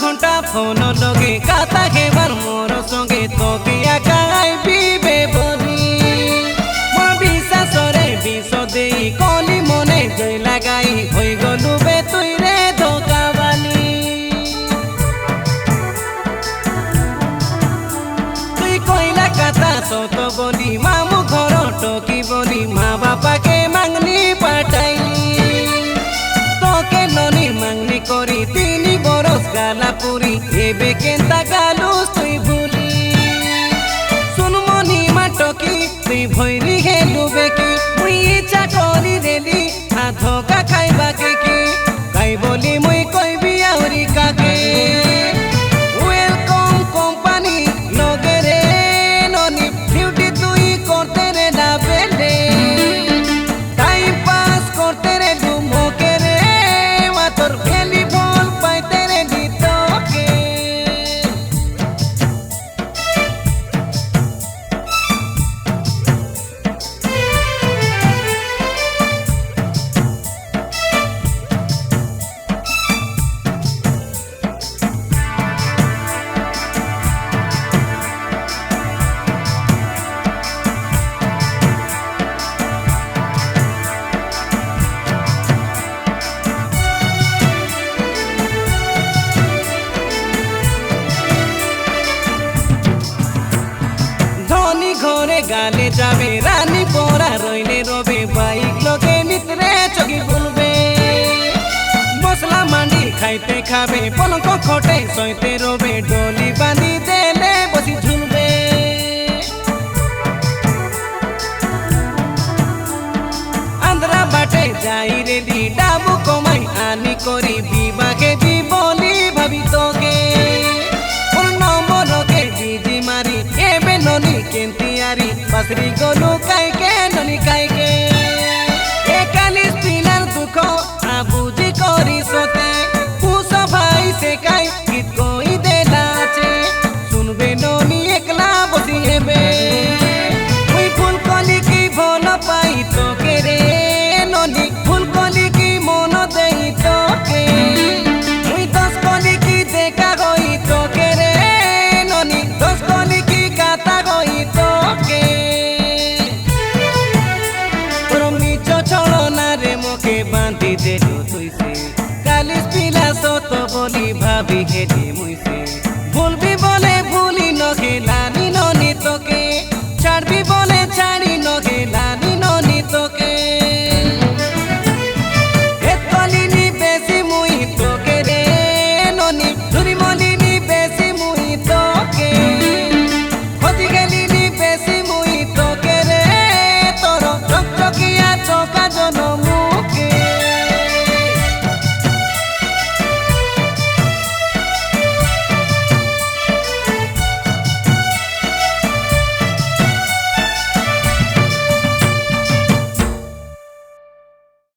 ঘন্টা ফোন লগে কাতা খেবার মোর সঙ্গে তোকে একা আইবিবে বলি মোর বিশ্বাসরে বিষ দেই কলি মনে জয় লাগাই হই গলু বে তুই রে ধোকাবালি তুই কইলা কথা সত বলি মামু ঘর টকি বলি মা বাপাকে মাংনি পাঠাইলি তোকে ননি মাংনি করি 3 বরস গালা পুরি এবে কেনতা গালুস তুই ভুলি শুনমনি মা টকি তুই ভৈরি হেলু বেকি মুই ইচ্ছা করি দেলি ধোকা খাইবাকে কি কাই বলি মুই কইবি আউরি কাকে ওয়েলকাম কোম্পানি লগে রে ননি ডিউটি তুই করতে রে না বেলে টাইম পাস করতে রে ডুমোকে রে মাতর ভেলি বল পাইতে রে দিতকে ঘরে গালে যাবে রানী পরা রইলে রবে বাইক লোকে মিত্রে চকি বলবে মশলা মান্ডি খাইতে খাবে পলক খটে সইতে রবে ডলি বাঁধি দেলে বসি ঝুলবে আন্ধ্রা বাটে যাই রেলি ডাবু কমাই আনি করি বিবাহে বলি ভাবি তোকে নম্বরকে দিদি মারি এবে ননি কেন্তিয়ারি পাসরি গলু কাইকে ননি কাইকে একালিস পিলার দুঃখ আবুজি করি সতে পুষ ভাই সে কাই গীত কই দেলাছে শুনবে ননি একলা বসি হেবে ওই ফুল কলি কি ভাল পাই তোকে রে ননি ফুল কলি কি মন দেই তোকে ওই 10 কলি কি দেখা হই তোকে রে ননি 10 কলি কি কাতা হই তোকে তোর মিছ ছলনা রে মোকে বাঁধি দে তুই সে কালিস পিলা সত বলি ভাবি হে